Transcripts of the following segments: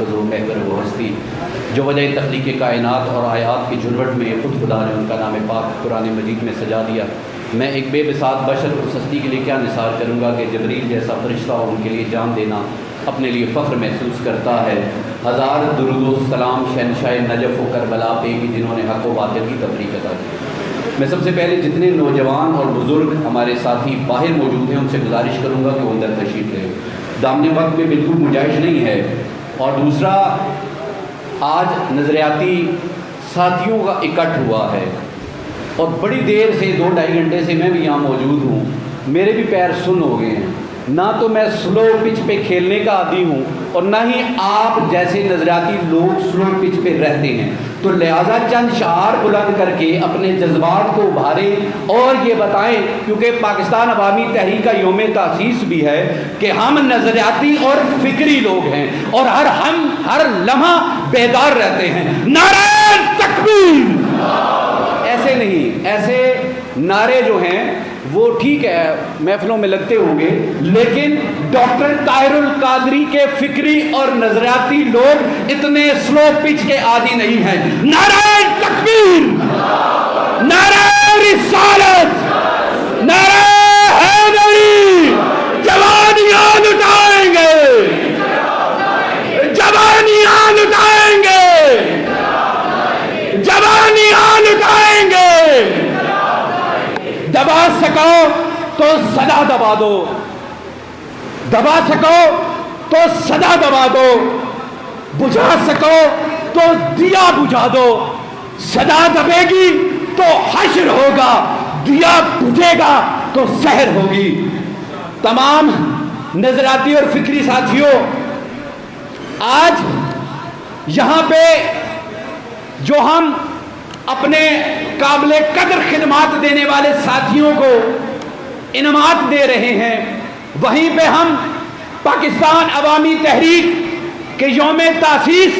مرکز و محور و ہستی جو وجہ تخلیق کائنات اور آیات کی جھلوٹ میں خود خدا نے ان کا نام پاک قرآن مجید میں سجا دیا. میں ایک بے بساط بشر اس ہستی کے لیے کیا نثار کروں گا کہ جبریل جیسا فرشتہ ان کے لیے جان دینا اپنے لیے فخر محسوس کرتا ہے. ہزار درود و سلام شہنشاہ نجف و کربلا پہ کہ جنہوں نے حق و باطل کی تفریق عطا کی. میں سب سے پہلے جتنے نوجوان اور بزرگ ہمارے ساتھی باہر موجود ہیں ان سے گزارش کروں گا کہ وہ اندر تشریف لیں. دامن وقت میں بالکل گنجائش نہیں ہے. اور دوسرا، آج نظریاتی ساتھیوں کا اکٹھ ہوا ہے اور بڑی دیر سے 2-2.5 گھنٹے سے میں بھی یہاں موجود ہوں. میرے بھی پیر سن ہو گئے ہیں. نہ تو میں سلو پچ پہ کھیلنے کا عادی ہوں اور نہ ہی آپ جیسے نظریاتی لوگ سلو پچ پہ رہتے ہیں. تو لہٰذا چند شعار بلند کر کے اپنے جذبات کو ابھاریں اور یہ بتائیں، کیونکہ پاکستان عوامی تحریک کا یوم تاسیس بھی ہے، کہ ہم نظریاتی اور فکری لوگ ہیں اور ہم ہر لمحہ بیدار رہتے ہیں. نعرہ تکبیر! ایسے نہیں، ایسے نعرے جو ہیں وہ ٹھیک ہے محفلوں میں لگتے ہوں گے، لیکن ڈاکٹر طاہر القادری کے فکری اور نظریاتی لوگ اتنے سلو پچ کے عادی نہیں ہیں. نعرہ تکبیر! نعرہ رسالت! نعرہ حیدری! جوانیاں لٹائیں گے! جوانیاں لٹائیں گے! جوانیاں لٹائیں گے! دبا سکو تو صدا دبا دو، دبا سکو تو صدا دبا دو، بجھا سکو تو دیا بجھا دو. صدا دبے گی تو حشر ہوگا، دیا بجھے گا تو سحر ہوگی. تمام نظریاتی اور فکری ساتھیوں، آج یہاں پہ جو ہم اپنے قابل قدر خدمات دینے والے ساتھیوں کو انعامات دے رہے ہیں، وہیں پہ ہم پاکستان عوامی تحریک کے یوم تاسیس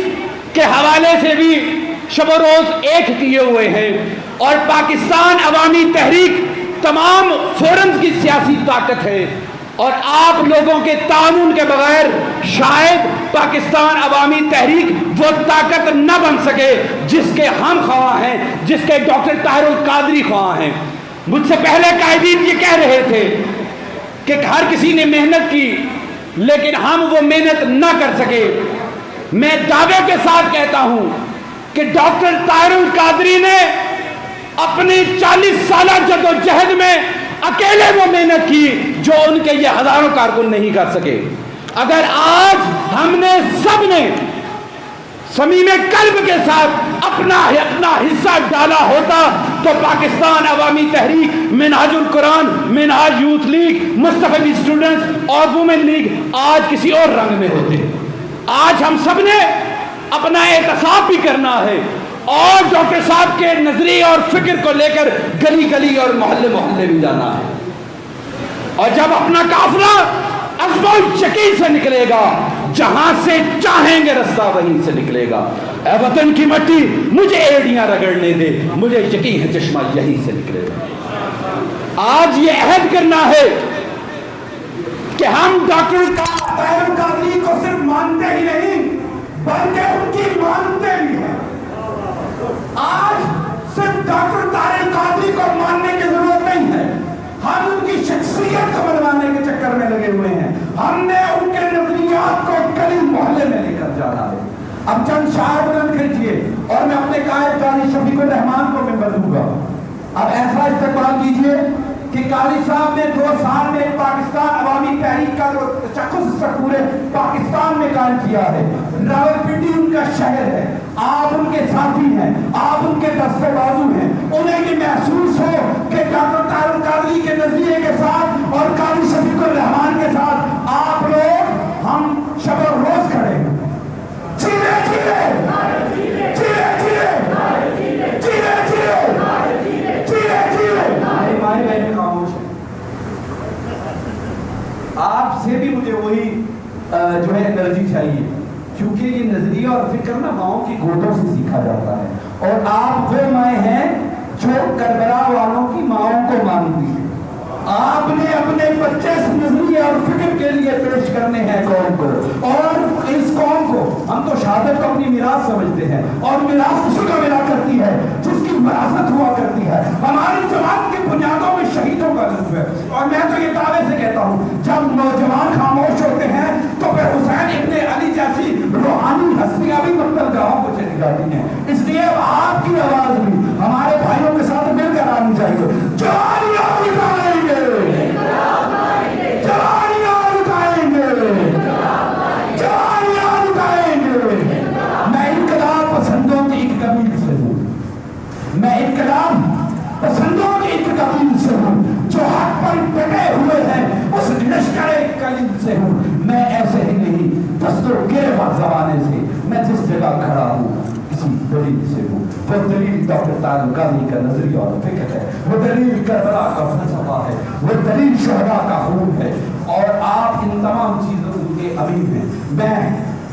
کے حوالے سے بھی شب و روز ایک کیے ہوئے ہیں. اور پاکستان عوامی تحریک تمام فورمز کی سیاسی طاقت ہے اور آپ لوگوں کے تعاون کے بغیر شاید پاکستان عوامی تحریک وہ طاقت نہ بن سکے جس کے ہم خواہاں ہیں، جس کے ڈاکٹر طاہر القادری خواہاں ہیں. مجھ سے پہلے قائدین یہ کہہ رہے تھے کہ ہر کسی نے محنت کی لیکن ہم وہ محنت نہ کر سکے. میں دعوے کے ساتھ کہتا ہوں کہ ڈاکٹر طاہر القادری نے اپنی 40 سالہ جدوجہد میں اکیلے وہ محنت کی جو ان کے یہ ہزاروں کارکن نہیں کر سکے. اگر آج ہم نے سب نے صمیم قلب کے ساتھ اپنا حصہ ڈالا ہوتا تو پاکستان عوامی تحریک، منہاج القرآن، منہاج یوتھ لیگ، مصطفی اسٹوڈنٹس اور وومن لیگ آج کسی اور رنگ میں ہوتے. آج ہم سب نے اپنا احتساب بھی کرنا ہے اور ڈاکٹر صاحب کے نظریے اور فکر کو لے کر گلی گلی اور محلے محلے بھی جانا ہے. اور جب اپنا قافلہ عزم الشکی سے نکلے گا، جہاں سے چاہیں گے رستہ وہیں سے نکلے گا. اے وطن کی مٹی مجھے ایڑیاں رگڑنے دے، مجھے یقین ہے چشمہ یہیں سے نکلے گا. آج یہ عہد کرنا ہے کہ ہم ڈاکٹر طاہر القادری کو صرف مانتے ہی نہیں بلکہ ان کی مانتے بھی ہیں. آج صرف ڈاکٹر طاہر القادری کو ماننے کی ضرورت نہیں ہے، ہم ان کی شخصیت کو بنوانے کے چکر میں لگے ہوئے ہیں. ہم نے ان کے نظریات کو گلی محلے میں لے کر جانا ہے. اب چند شعار بلند کیجیے اور میں اپنے قائد قاضی شفیق الرحمان کو ممبر دوں گا. اب ایسا استقبال کیجیے کہ قاضی صاحب نے 2 سال میں پاکستان عوامی تحریک کا جو تشخص پورے پاکستان میں قائم کیا ہے. راولپنڈی ان کا شہر ہے، آپ ان کے ساتھی ہیں، آپ ان کے دستے بازو ہیں. انہیں یہ محسوس ہو کہ ڈاکٹر طاہر القادری کے نظریے کے ساتھ اور قاضی شفیق الرحمان کے ساتھ آپ لوگ ہم شب و روز کھڑے ہیں. چیرے چیرے چیرے چیرے چیرے چیرے چیرے مائے بہن خاموش ہے. آپ سے بھی مجھے وہی جو ہے انرجی چاہیے، کیونکہ یہ نظریہ اور فکر نا ماؤں کی گودوں سے سیکھا جاتا ہے. اور آپ وہ مائیں ہیں جو کربلا والوں کی ماؤں کو مانتی ہیں. آپ نے اپنے بچے نظریے اور فکر کے لیے پیش کرنے ہیں قوم کو، اور اس قوم کو ہم تو شہادت کو اپنی میراث سمجھتے ہیں، اور میراث اسی کو ملا کرتی ہے جس کی وراثت ہوا کرتی ہے۔ ہماری جماعت کی بنیادوں میں شہیدوں کا لطف ہے، اور میں تو یہ دعوے سے کہتا ہوں جب نوجوان خاموش ہوتے ہیں تو پھر حسین ابن علی جیسی روحانی ہستیاں بھی مقتل گاہوں کو چلی جاتی ہیں۔ اس لیے آپ کی آواز بھی ہمارے بھائیوں کے ساتھ مل کر آنی چاہیے۔ جوانیاں اٹھائیں گے، جوانیاں اٹھائیں گے، جوانیاں اٹھائیں گے۔ میں انقلاب پسندوں کی ایک قبیل سے ہوں، میں انقلاب پسندوں کی ایک قبیل سے ہوں، جو حق پر ڈٹے ہوئے ہیں اس لشکر قلیل سے ہوں۔ میں ایسے ہی نہیں دستور گرفتار زمانے سے، میں جس جگہ کھڑا ہوں کسی دلیل سے ہوں۔ وہ دلیل ڈاکٹر تعلقانی کا نظریہ اور فکر ہے، وہ دلیل کربلا کا فلسفہ ہے، وہ دلیل شہداء کا خون ہے، اور آپ ان تمام چیزوں کے امین ہیں۔ میں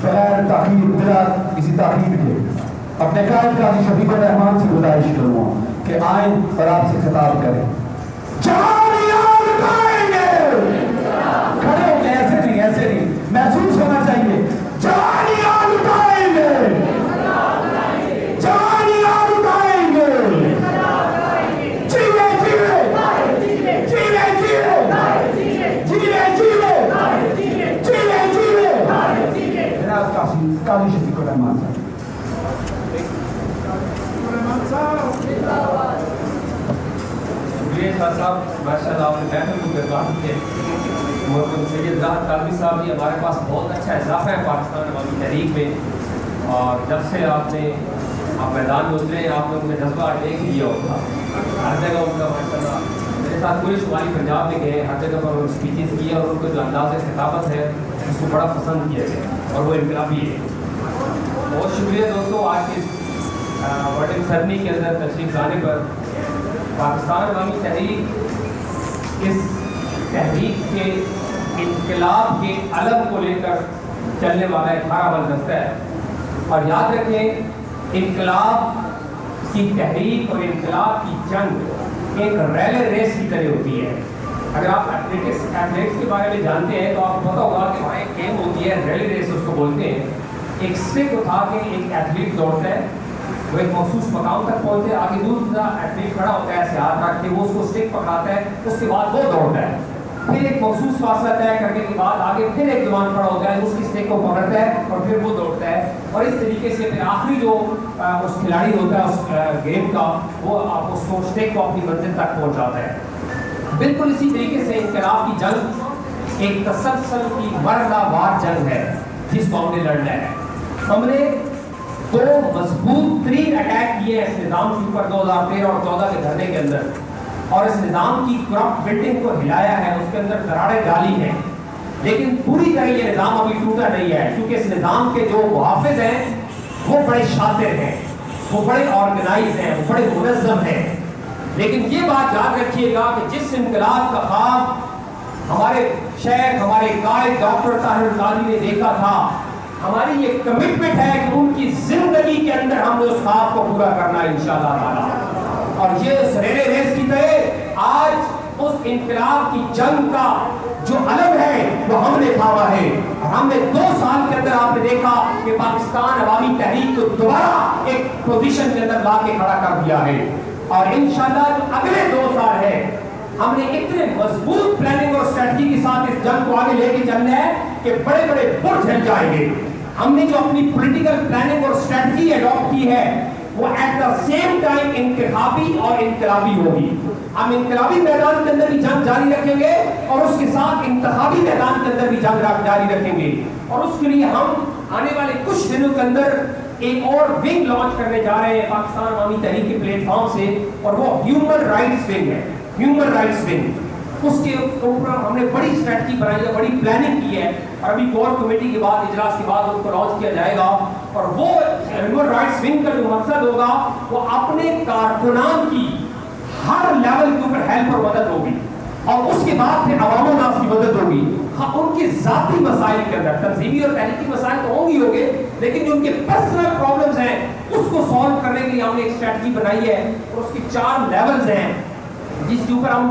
بغیر تاخیر، بلا کسی تاخیر کے اپنے قائد قاضی شفیق الرحمان سے گزارش کروں گا کہ آئیں اور آپ سے خطاب کریں۔ جوانیاں اٹھائیں گے، کھڑے ہو کے ایسے نہیں، ایسے نہیں، محسوس ہونا چاہیے۔ جوانیاں اٹھائیں گے، جوانیاں اٹھائیں گے، جیوے جیوے جیوے جیوے جیوے جیوے جیوے جیوے۔ جناب قاضی شفیق الرحمان صاحب۔ شکریہ شاہ صاحب، ماشاء اللہ آپ نے محفل کو گربان کیا۔ محترم سید راحت کاظمی صاحب، یہ ہمارے پاس بہت اچھا اضافہ ہے پاکستان عوامی تحریک میں، اور جب سے آپ میدان میں اترے آپ نے ان کا جذبہ دیکھ لیا ہوگا، ہر جگہ ان کا ماشاء اللہ میرے ساتھ پورے شمالی پنجاب میں گئے، ہر جگہ پر اسپیچز کیے، اور ان کا جو انداز خطابت ہے اس کو بڑا پسند کیا گیا، اور وہ انقلابی ہے۔ بہت شکریہ دوستوں، آج کے ورڈنگ سرنی کے اندر تشریف لانے پر۔ پاکستان عوامی تحریک اس تحریک کے انقلاب کے علم کو لے کر چلنے والا ایک ہرا بلدستہ ہے، اور یاد رکھیں انقلاب کی تحریک اور انقلاب کی جنگ ایک ریلے ریس کی طرح ہوتی ہے۔ اگر آپ ایتھلیٹس کے بارے میں جانتے ہیں تو آپ کو پتا ہوگا کہ وہاں ایک گیم ہوتی ہے ریلے ریس، اس کو بولتے ہیں۔ ایک اسٹک اٹھا کے ایک ایتھلیٹ دوڑتا ہے، وہ ایک مخصوص مقام تک پہنچے، آگے دوسرا ایتھلیٹ کھڑا ہوتا ہے ایسے ہاتھ رکھ کے، وہ اس کو اسٹک پکڑاتا ہے، اس کے بعد وہ دوڑتا ہے، پھر ایک مخصوص فاصلہ طے کرنے کے بعد آگے پھر ایک جوان کھڑا ہوتا ہے، اس کی اسٹک کو پکڑتا ہے اور پھر وہ دوڑتا ہے، اور اس طریقے سے پھر آخری جو اس کھلاڑی ہوتا ہے اس گیم کا، وہ اس کو اسٹک کو اپنی منزل تک پہنچاتا ہے۔ بالکل اسی طریقے سے انقلاب کی جنگ ایک تسلسل کی مرحلہ وار جنگ ہے جس کو ہم نے لڑنا ہے۔ ہم نے دو مضبوط ترین اٹیک کیے اس نظام کے اوپر 2013 اور 14 کے دھرنے کے اندر، اور اس نظام کی کرپٹ بلڈنگ کو ہلایا ہے، اس کے اندر دراڑیں ڈالی ہیں، لیکن پوری طرح یہ نظام ابھی ٹوٹا نہیں ہے، کیونکہ اس نظام کے جو محافظ ہیں وہ بڑے شاطر ہیں، وہ بڑے آرگنائز ہیں، وہ بڑے منظم ہیں۔ لیکن یہ بات یاد رکھیے گا کہ جس انقلاب کا خواب ہمارے شیخ، ہمارے قائد ڈاکٹر طاہر القادری نے دیکھا تھا، ہماری یہ کمٹمنٹ ہے کہ ان کی زندگی کے اندر ہم نے اس خواب کو پورا کرنا ہے انشاءاللہ تعالی۔ اور یہ اس ریلے ریس کی طرح آج اس انقلاب کی جنگ کا جو علم ہے وہ ہم نے تھاما ہے، اور ہم نے 2 سال کے اندر آپ نے دیکھا کہ پاکستان عوامی تحریک کو دوبارہ ایک پوزیشن کے اندر لا کے کھڑا کر دیا ہے، اور انشاءاللہ جو اگلے 2 سال ہے ہم نے اتنے مضبوط پلاننگ اور اسٹریٹجی کے ساتھ اس جنگ کو آگے لے کے چلنا ہے کہ بڑے بڑے برج ہل جائیں گے۔ ہم نے جو اپنی پولیٹیکل پلاننگ اور اسٹریٹجی اڈاپٹ کی ہے وہ ایٹ دا سیم ٹائم انتخابی اور انقلابی ہوگی۔ ہم انقلابی میدان کے اندر بھی جنگ جاری رکھیں گے، اور اس کے ساتھ انتخابی میدان کے اندر بھی جنگ جاری رکھیں گے، اور اس کے لیے ہم آنے والے کچھ دنوں کے اندر ایک اور ونگ لانچ کرنے جا رہے ہیں پاکستان عوامی تحریک کے پلیٹ فارم سے، اور وہ ہیومن رائٹس ونگ ہے، ہیومن رائٹس ونگ۔ اس کے اوپر ہم نے بڑی اسٹریٹجی بنائی ہے، بڑی پلاننگ کی ہے، اور ابھی کور کمیٹی کے بعد اجلاس کے بعد ان کو لانچ کیا جائے گا، اور وہ ہیومن رائٹس ونگ کا جو مقصد ہوگا وہ اپنے کارکنان کی ہر لیول کے اوپر ہیلپ اور مدد ہوگی، اور اس کے بعد پھر عوام و ناس کی مدد ہوگی۔ ان کے ذاتی مسائل کے اندر تنظیمی اور تحریکی مسائل تو ہوں گے، لیکن جو ان کے پرسنل پرابلمز ہیں اس کو سالو کرنے کے لیے ہم نے ایک اسٹریٹجی بنائی ہے، اور اس کی 4 لیولز ہیں جس کے اوپر ہم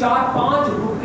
4-5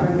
PDP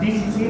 DCC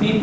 PP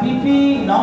PP 9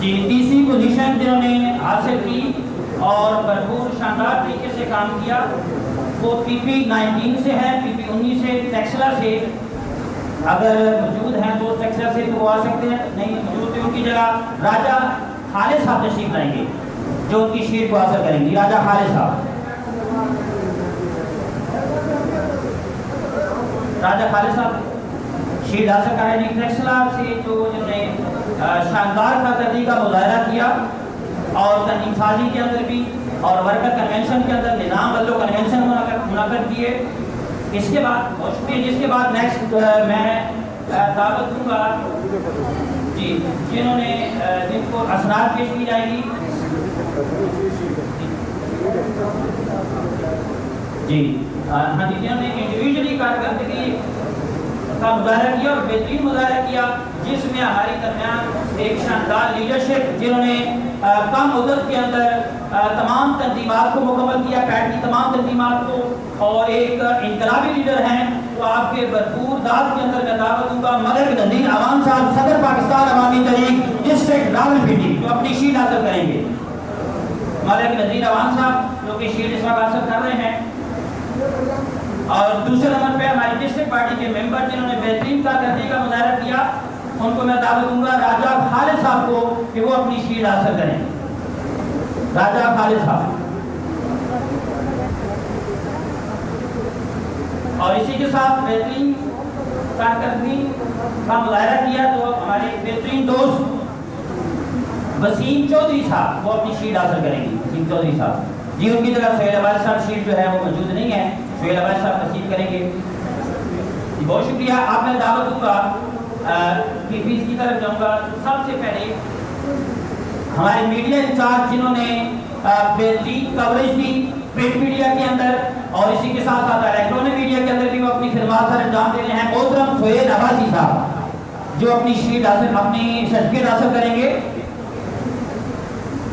جی تیسری پوزیشن جنہوں نے حاصل کی اور بھرپور شاندار طریقے سے کام کیا وہ پی پی 19 سے ہے، پی پی 19 سے ٹیکسلا سے، اگر موجود ہیں تو ٹیکسلا سے تو وہ آ سکتے ہیں، نہیں موجود تو ان کی جگہ راجہ خالد صاحب تشریف لائیں گے جو ان کی شیٹ کو حاصل کریں گے. راجہ خالد صاحب، راجہ خالد صاحب شیٹ حاصل کریں گے ٹیکسلا سے، جو جنہوں نے شاندار کارکردگی کا مظاہرہ کیا اور تنظیم سازی کے اندر بھی اور ورکر کنونشن کے اندر نظام بلو کنونشن منعقد کیے. اس کے بعد بہت شکریہ. جس کے بعد نیکسٹ میں دعوت دوں گا جی جنہوں نے جن کو اسناد پیش کی جائے گی. جی ہاں جی، جنہوں نے انڈیویجولی کارکردگی کا مظاہرہ کیا اور بہترین مظاہرہ کیا، جس میں ہمارے درمیان ایک شاندار لیڈرشپ، جنہوں نے کم مدت کے اندر تمام تنظیمات کو مکمل کیا، پیٹ کی تمام تنظیمات کو، اور ایک انقلابی لیڈر ہیں. تو آپ کے بھرپور داد کے اندر میں دعوت دوں گا ملک نذیر اعوان صاحب، صدر پاکستان عوامی تحریک ڈسٹرکٹ راولپنڈی، جو اپنی شیٹ حاصل کریں گے. ملک نذیر اعوان صاحب جو کہ شیٹ اس وقت حاصل کر رہے ہیں. اور دوسرے نمبر پہ ہماری ڈسٹرکٹ پارٹی کے ممبر جنہوں نے بہترین کارکردگی کا مظاہرہ کیا، ان کو میں دعوت دوں گا راجہ خالد صاحب کو کہ وہ اپنی شیٹ حاصل کریں. راجہ خالد صاحب. اور اسی کے ساتھ بہترین کارکردگی کا مظاہرہ کیا تو ہمارے بہترین دوست وسیم چودھری صاحب وہ اپنی شیٹ حاصل کریں گے. وسیم چودھری صاحب جی، ان کی جگہ سہیل عباس صاحب شیٹ جو ہے وہ موجود نہیں ہے، سہیل عباس صاحب تشریف کریں گے. بہت شکریہ. آپ میں دعوت دوں گا کہ پیس کی طرف جاؤں گا. سب سے پہلے ہمارے میڈیا انچارج جنہوں نے بہترین کوریج دی پرنٹ میڈیا کے اندر اور اسی کے ساتھ ساتھ الیکٹرانک میڈیا کے اندر بھی وہ اپنی خدمات سر انجام دے رہے ہیں، محترم سہیل عباسی صاحب جو اپنی شیٹ حاصل اپنی سرٹیفکیٹ حاصل کریں گے.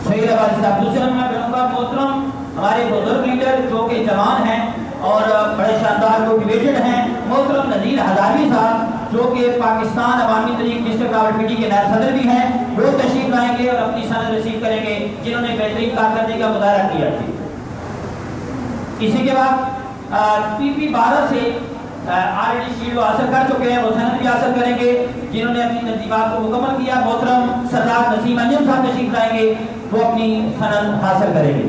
سہیل عباسی صاحب. دوسرے نمبر میں بولوں گا محترم ہمارے بزرگ لیڈر جو کہ جوان ہیں اور بڑے شاندار موٹیویٹڈ ہیں، محترم نذیر ہزاروی صاحب جو کہ پاکستان عوامی تحریک ڈسٹرکٹ راولپنڈی کے نائب صدر بھی ہیں. وہ تشریف لائیں گے اور اپنی سند رسید کریں گے جنہوں نے بہترین کارکردگی کا مظاہرہ کیا. اسی کے بعد پی پی 12 سے آلریڈی شیٹ حاصل کر چکے ہیں، وہ سند بھی حاصل کریں گے جنہوں نے اپنی تنظیمات کو مکمل کیا. محترم سردار نسیم انجم صاحب تشریف لائیں گے، وہ اپنی سند حاصل کریں گے.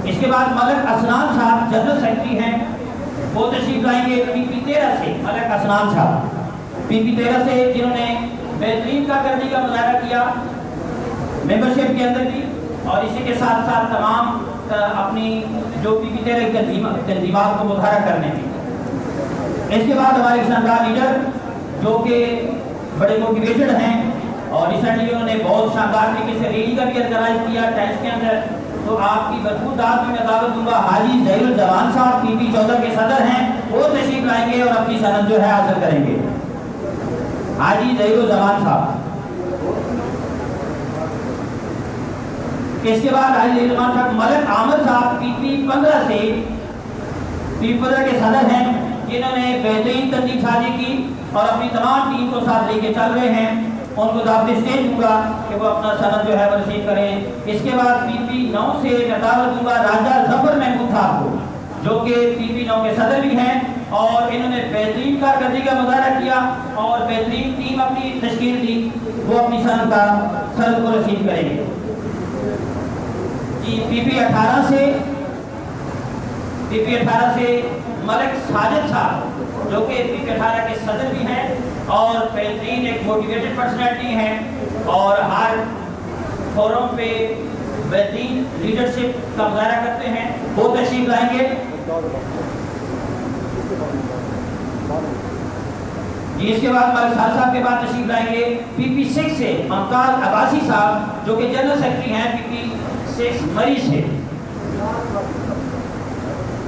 اس کے بعد ملک اسنان صاحب جنرل سیکرٹری ہیں، وہ تشریف لائیں گے پی پی 13 سے. ملک اسنان صاحب پی پی 13 سے جنہوں نے بہترین کارکردگی کا مظاہرہ کیا ممبرشپ کے اندر بھی اور اسی کے ساتھ ساتھ تمام اپنی جو پی پی 13 تنظیمات کو مظاہرہ کرنے کی. اس کے بعد ہمارے شاندار لیڈر جو کہ بڑے موٹیویٹڈ ہیں اور ریسنٹلی انہوں نے بہت شاندار طریقے سے ریلی کا بھی آرگنائز کیا ٹینس کے اندر. تو آپ کی بھرپور دعوت میں دعوت دوں گا حاجی ظہیر الجوان صاحب پی پی 14 کے صدر ہیں، وہ تشریف لائیں گے اور اپنی سند جو ہے حاصل کریں گے. حاجی ظہیر الجوان صاحب. اس کے بعد حاجی ظہیر الجوان صاحب ملک عامر صاحب پی پی 15 سے پی پی 15 کے صدر ہیں جنہوں نے بہترین تنظیم سازی کی اور اپنی تمام ٹیم کو ساتھ لے کے چل رہے ہیں. ان کو دعوت اسٹیج دوں گا کہ وہ اپنا سند جو ہے وہ رسید کریں. اس کے بعد پی پی 9 سے میں دعوت دوں گا راجہ ظفر محمود صاحب کو جو کہ پی پی 9 کے صدر بھی ہیں اور انہوں نے بہترین کارکردگی کا مظاہرہ کیا اور بہترین ٹیم اپنی تشکیل دی. وہ اپنی سند کو رسید کریں گے. جی پی پی 18 سے ملک ساجد صاحب جو کہ پی پی 18 کے صدر بھی ہیں اور بہترین ایک موٹیویٹڈ پرسنالٹی ہیں اور ہر فورم پہ بہترین لیڈرشپ کا مظاہرہ کرتے ہیں. وہ تشریف لائیں گے. اس کے بعد ملک ساجد صاحب کے بعد تشریف لائیں گے پی پی 6 سے ممتاز عباسی صاحب جو کہ جنرل سیکرٹری ہیں پی پی 6 مری سے.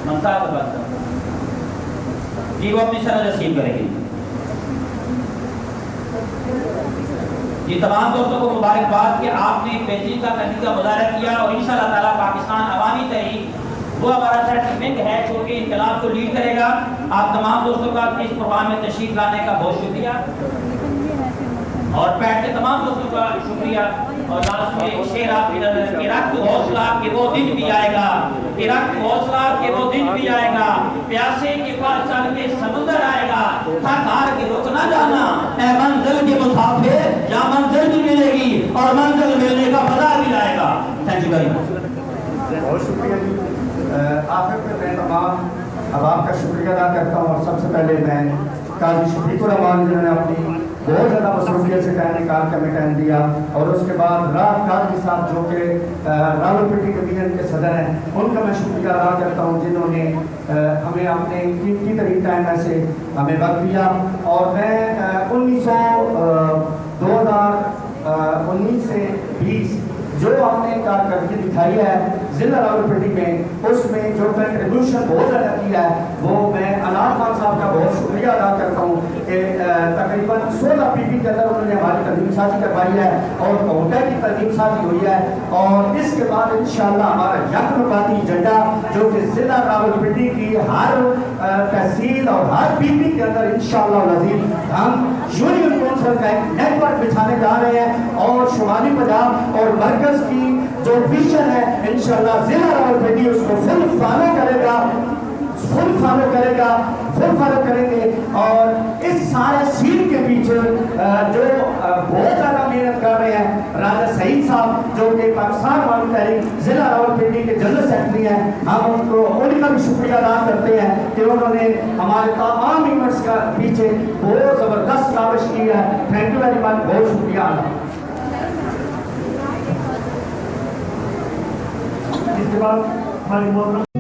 ممتاز عباسی صاحب جی وہ اپنی سند رسید کریں گے. یہ تمام دوستوں کو مبارکباد کہ آپ نے بہترین کارکردگی کا مظاہرہ کیا اور انشاءاللہ تعالی پاکستان عوامی تحریک وہ ہمارا سیٹلمنٹ ہے جو کہ انقلاب کو لیڈ کرے گا. آپ تمام دوستوں کا اس پروگرام میں تشریف لانے کا بہت شکریہ، اور بیٹھ کے تمام دوستوں کا شکریہ۔ اور لاسٹ میں ایک شعر آپ کہ رکھ حوصلہ کہ وہ دن بھی آئے گا، کہ رکھ حوصلہ کہ وہ دن بھی آئے گا، پیاسے کے پاس چل کے سمندر آئے گا، تھک ہار کے رک نہ جانا اے منزل کے مسافر، یا منزل بھی ملے گی اور منزل ملنے کا مزہ بھی آئے گا۔ Thank you very much. بہت شکریہ جی۔ آخر میں تمام احباب کا شکریہ ادا کرتا ہوں، اور سب سے پہلے میں قاضی شفیق الرحمان جنہوں نے اپنی بہت زیادہ مصروفیت سے ٹائم نکال کے ہمیں ٹائم دیا، اور اس کے بعد راحت قاضی صاحب جو کہ راولپنڈی ڈویژن کے صدر ہیں، ان کا میں شکریہ ادا کرتا ہوں جنہوں نے ہمیں اپنے قیمتی ترین ٹائم میں سے ہمیں وقت دیا۔ اور میں 2019 سے 20 جو ہم نے کارکردگی دکھائی ہے ضلع راولپنڈی میں، اس میں جو کنٹریبیوشن بہت زیادہ کیا ہے، وہ میں انار خان صاحب کا بہت شکریہ ادا کرتا ہوں کہ تقریباً 16 پی پی کے اندر انہوں نے ہماری تنظیم سازی کروائی ہے، اور کوٹا کی تنظیم سازی ہوئی ہے، اور اس کے بعد انشاءاللہ ہمارا یک نکاتی ایجنڈا جو کہ ضلع راولپنڈی کی ہر تحصیل اور ہر پی پی کے اندر انشاءاللہ العزیز ہم یونین کونسل کا ایک نیٹ ورک بچھانے جا رہے ہیں، اور شمالی پنجاب اور مرکز کی جو ویژن ہے انشاءاللہ ضلع راولپنڈی اس کو فل فالو کرے گا، فل فالو کریں گے۔ اور اس سارے سین کے پیچھے جو بہت زیادہ محنت کر رہے ہیں راجہ سعید صاحب جو کہ پاکستان عوامی تحریک ضلع راولپنڈی کے جنرل سیکرٹری ہیں، ہم ان کا بھی شکریہ ادا کرتے ہیں کہ انہوں نے ہمارے تمام ایونٹس کا پیچھے بہت زبردست کاوش کی ہے۔ تھینک یو ویری مچ، بہت شکریہ۔ اس کے بعد ہماری محترم